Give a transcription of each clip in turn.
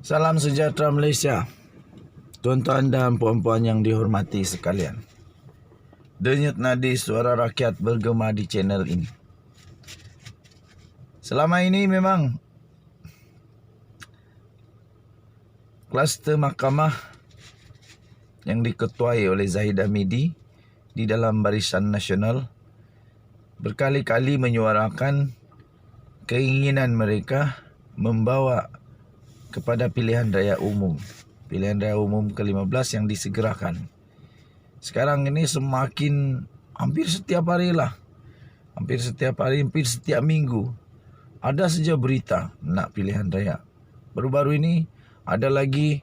Salam sejahtera Malaysia. Tuan-tuan dan puan-puan yang dihormati sekalian. Denyut nadi suara rakyat bergema di channel ini. Selama ini memang kluster mahkamah yang diketuai oleh Zahid Hamidi di dalam Barisan Nasional berkali-kali menyuarakan keinginan mereka membawa kepada pilihan raya umum. Pilihan raya umum ke-15 yang disegerakan. Sekarang ini semakin hampir setiap hari lah. Hampir setiap hari, hampir setiap minggu ada saja berita nak pilihan raya. Baru-baru ini ada lagi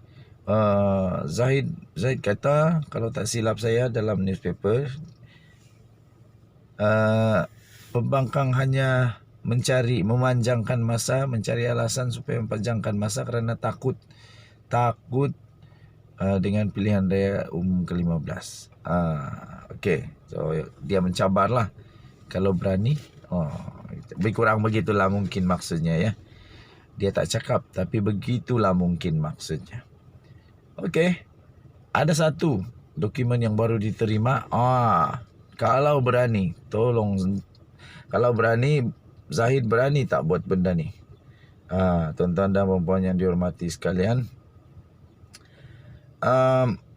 Zahid kata, kalau tak silap saya dalam newspaper, pembangkang hanya memanjangkan masa, mencari alasan supaya memanjangkan masa kerana takut dengan pilihan raya umum ke-15. Okey, so dia mencabarlah kalau berani. Lebih kurang begitulah mungkin maksudnya ya. Dia tak cakap tapi begitulah mungkin maksudnya. Okey. Ada satu dokumen yang baru diterima. Kalau berani, kalau berani, Zahid berani tak buat benda ni? Tuan-tuan dan puan-puan yang dihormati sekalian,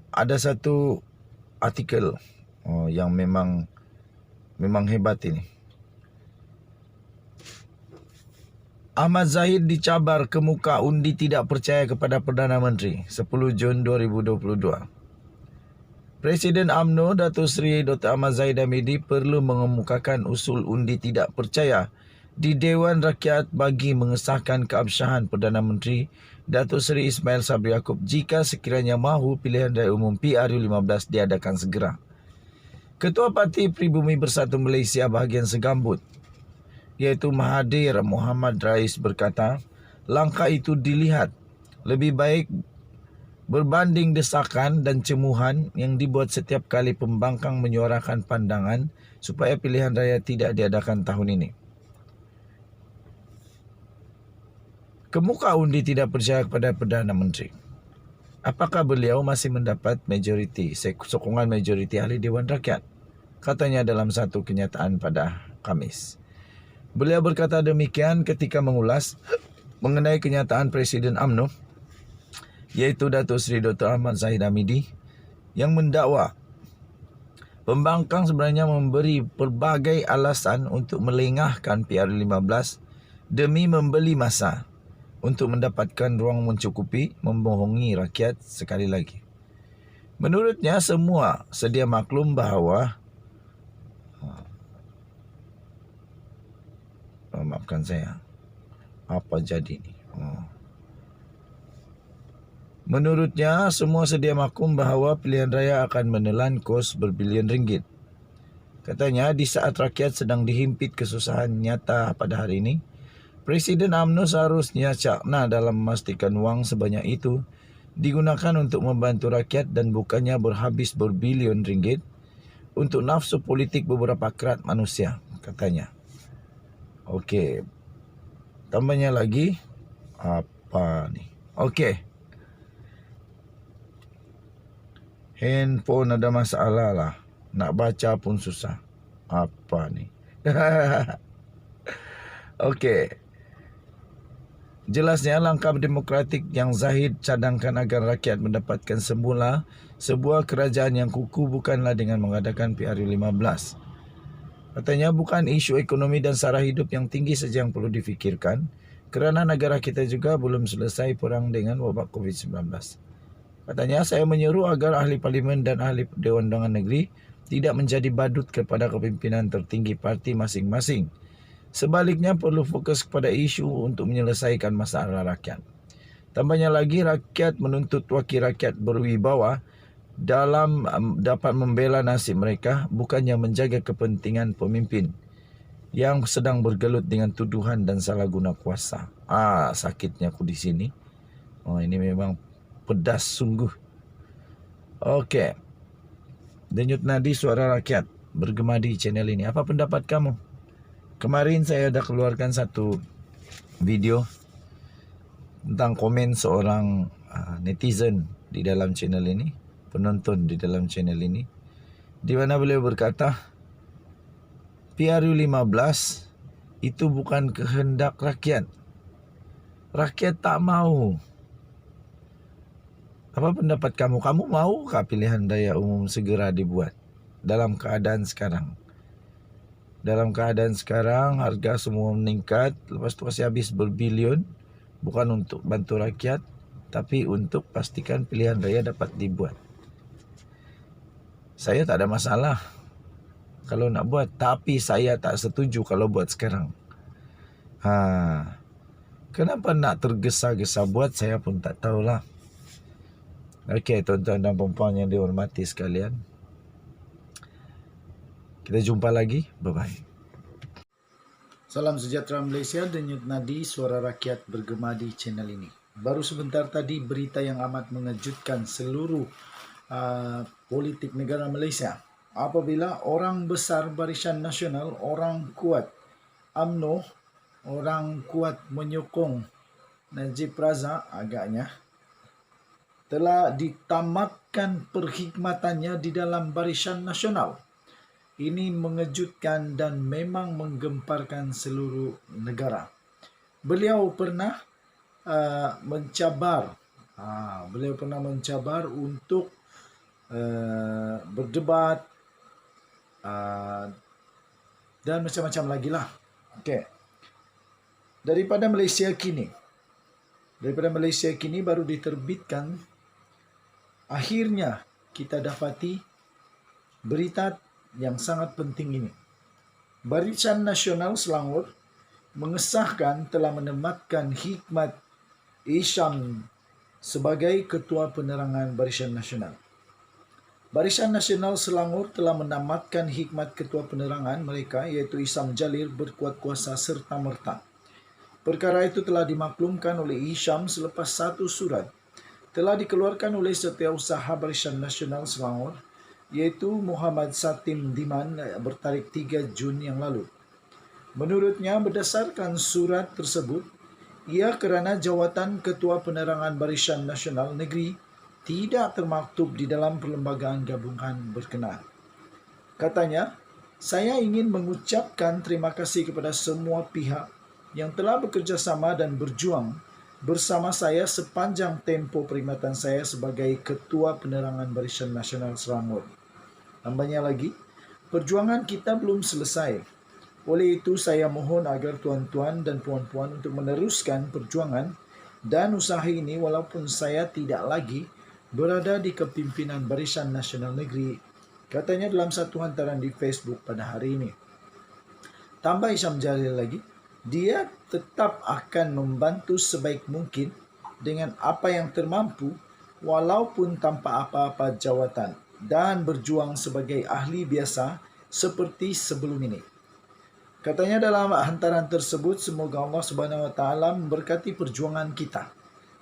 ada satu artikel yang memang hebat ini. Ahmad Zahid dicabar kemuka undi tidak percaya kepada Perdana Menteri 10 Jun 2022. Presiden UMNO Datuk Seri Dr. Ahmad Zahid Hamidi perlu mengemukakan usul undi tidak percaya di Dewan Rakyat bagi mengesahkan keabsahan Perdana Menteri Datuk Seri Ismail Sabri Yaakob jika sekiranya mahu pilihan raya umum PRU15 diadakan segera. Ketua Parti Pribumi Bersatu Malaysia bahagian Segambut, iaitu Mahathir Mohamad Rais berkata, langkah itu dilihat lebih baik berbanding desakan dan cemuhan yang dibuat setiap kali pembangkang menyuarakan pandangan supaya pilihan raya tidak diadakan tahun ini. Kemuka undi tidak percaya kepada Perdana Menteri. Apakah beliau masih mendapat sokongan majoriti ahli Dewan Rakyat? Katanya dalam satu kenyataan pada Khamis. Beliau berkata demikian ketika mengulas mengenai kenyataan Presiden UMNO, iaitu Datuk Seri Dr. Ahmad Zahid Hamidi, yang mendakwa pembangkang sebenarnya memberi pelbagai alasan untuk melengahkan PRU15 demi membeli masa untuk mendapatkan ruang mencukupi membohongi rakyat sekali lagi. Menurutnya semua sedia maklum bahawa maafkan saya, apa jadi ni? Menurutnya semua sedia maklum bahawa pilihan raya akan menelan kos berbilion ringgit. Katanya di saat rakyat sedang dihimpit kesusahan nyata pada hari ini, Presiden UMNO seharusnya cakna dalam memastikan wang sebanyak itu digunakan untuk membantu rakyat dan bukannya berhabis berbilion ringgit untuk nafsu politik beberapa kerat manusia, katanya. Okey. Tambahnya lagi, apa ni? Okey. Handphone ada masalah lah. Nak baca pun susah. Apa ni? Okey. Jelasnya langkah demokratik yang Zahid cadangkan agar rakyat mendapatkan semula sebuah kerajaan yang kukuh bukanlah dengan mengadakan PRU15. Katanya bukan isu ekonomi dan sara hidup yang tinggi saja yang perlu difikirkan kerana negara kita juga belum selesai perang dengan wabak COVID-19. Katanya saya menyeru agar ahli parlimen dan ahli Dewan Undangan Negeri tidak menjadi badut kepada kepimpinan tertinggi parti masing-masing. Sebaliknya perlu fokus kepada isu untuk menyelesaikan masalah rakyat. Tambahnya lagi, rakyat menuntut wakil rakyat berwibawa dalam dapat membela nasib mereka, bukannya menjaga kepentingan pemimpin yang sedang bergelut dengan tuduhan dan salah guna kuasa. Sakitnya aku di sini. Ini memang pedas sungguh. Okey. Denyut nadi suara rakyat bergema di channel ini. Apa pendapat kamu? Kemarin saya dah keluarkan satu video tentang komen seorang netizen di dalam channel ini, penonton di dalam channel ini, di mana beliau berkata, PRU15 itu bukan kehendak rakyat. Rakyat tak mau. Apa pendapat kamu? Kamu maukah pilihan raya umum segera dibuat dalam keadaan sekarang? Dalam keadaan sekarang harga semua meningkat, lepas tu masih habis berbilion, bukan untuk bantu rakyat, tapi untuk pastikan pilihan raya dapat dibuat. Saya tak ada masalah kalau nak buat, tapi saya tak setuju kalau buat sekarang. Kenapa nak tergesa-gesa buat, saya pun tak tahulah. Okey, tuan-tuan dan puan-puan yang dihormati sekalian, kita jumpa lagi. Bye-bye. Salam sejahtera Malaysia, denyut nadi suara rakyat bergema di channel ini. Baru sebentar tadi berita yang amat mengejutkan seluruh politik negara Malaysia. Apabila orang besar Barisan Nasional, orang kuat UMNO, orang kuat menyokong Najib Razak agaknya, telah ditamatkan perkhidmatannya di dalam Barisan Nasional. Ini mengejutkan dan memang menggemparkan seluruh negara. Beliau pernah mencabar untuk berdebat dan macam-macam lagi lah. Okay. Daripada Malaysia kini baru diterbitkan, akhirnya kita dapati berita yang sangat penting ini. Barisan Nasional Selangor mengesahkan telah menematkan Hikmat Isham sebagai Ketua Penerangan Barisan Nasional. Barisan Nasional Selangor telah menamatkan Hikmat Ketua Penerangan mereka, iaitu Isham Jalil, berkuat kuasa serta-merta. Perkara itu telah dimaklumkan oleh Isham selepas satu surat telah dikeluarkan oleh Setiausaha Barisan Nasional Selangor, iaitu Muhammad Satim Diman, bertarikh 3 Jun yang lalu. Menurutnya, berdasarkan surat tersebut, ia kerana jawatan Ketua Penerangan Barisan Nasional Negeri tidak termaktub di dalam perlembagaan gabungan berkenaan. Katanya, saya ingin mengucapkan terima kasih kepada semua pihak yang telah bekerjasama dan berjuang bersama saya sepanjang tempoh perkhidmatan saya sebagai Ketua Penerangan Barisan Nasional Selangor. Tambahnya lagi, perjuangan kita belum selesai. Oleh itu, saya mohon agar tuan-tuan dan puan-puan untuk meneruskan perjuangan dan usaha ini walaupun saya tidak lagi berada di kepimpinan Barisan Nasional Negeri, katanya dalam satu hantaran di Facebook pada hari ini. Tambah Isham Jalil lagi, dia tetap akan membantu sebaik mungkin dengan apa yang termampu walaupun tanpa apa-apa jawatan, dan berjuang sebagai ahli biasa seperti sebelum ini. Katanya dalam hantaran tersebut, semoga Allah Subhanahu Wa Taala memberkati perjuangan kita.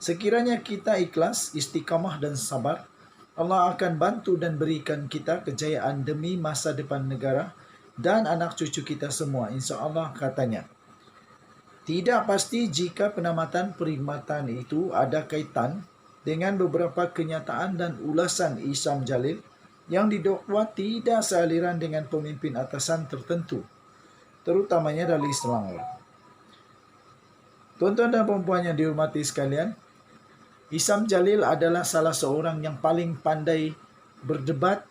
Sekiranya kita ikhlas, istiqamah dan sabar, Allah akan bantu dan berikan kita kejayaan demi masa depan negara dan anak cucu kita semua, insya-Allah, katanya. Tidak pasti jika penamatan perkhidmatan itu ada kaitan dengan beberapa kenyataan dan ulasan Isham Jalil yang didakwa tidak sealiran dengan pemimpin atasan tertentu, terutamanya dari Selangor. Tuan-tuan dan puan-puan yang dihormati sekalian, Isham Jalil adalah salah seorang yang paling pandai berdebat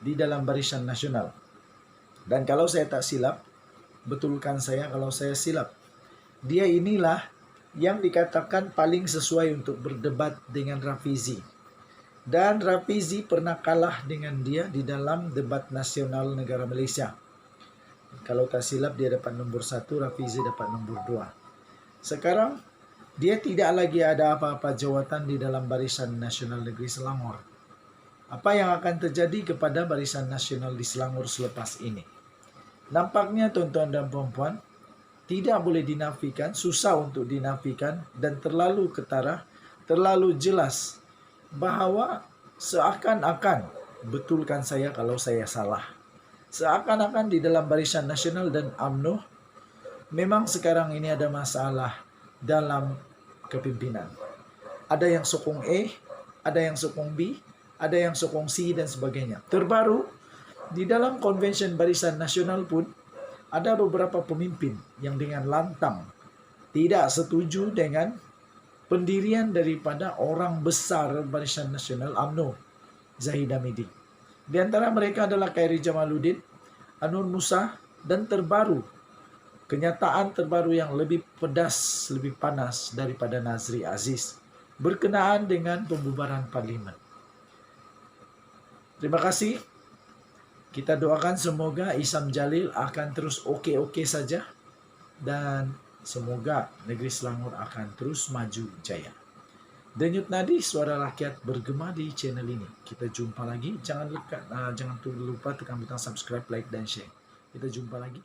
di dalam Barisan Nasional. Dan kalau saya tak silap, betulkan saya kalau saya silap, dia inilah yang dikatakan paling sesuai untuk berdebat dengan Rafizi. Dan Rafizi pernah kalah dengan dia di dalam debat nasional negara Malaysia. Kalau tak silap, dia dapat nombor 1, Rafizi dapat nombor 2. Sekarang, dia tidak lagi ada apa-apa jawatan di dalam Barisan Nasional Negeri Selangor. Apa yang akan terjadi kepada Barisan Nasional di Selangor selepas ini? Nampaknya, tuan-tuan dan puan-puan, tidak boleh dinafikan, susah untuk dinafikan, dan terlalu ketara, terlalu jelas bahawa seakan-akan, betulkan saya kalau saya salah, seakan-akan di dalam Barisan Nasional dan UMNO memang sekarang ini ada masalah dalam kepimpinan. Ada yang sokong A, ada yang sokong B, ada yang sokong C, dan sebagainya. Terbaru, di dalam Konvensi Barisan Nasional pun, ada beberapa pemimpin yang dengan lantang tidak setuju dengan pendirian daripada orang besar Barisan Nasional UMNO, Zahid Hamidi. Di antara mereka adalah Khairi Jamaluddin, Anur Musa, dan terbaru, kenyataan terbaru yang lebih pedas, lebih panas daripada Nazri Aziz berkenaan dengan pembubaran parlimen. Terima kasih. Kita doakan semoga Isam Jalil akan terus oke-oke saja dan semoga negeri Selangor akan terus maju jaya. Denyut nadi suara rakyat bergema di channel ini. Kita jumpa lagi. Jangan lupa tekan butang subscribe, like, dan share. Kita jumpa lagi.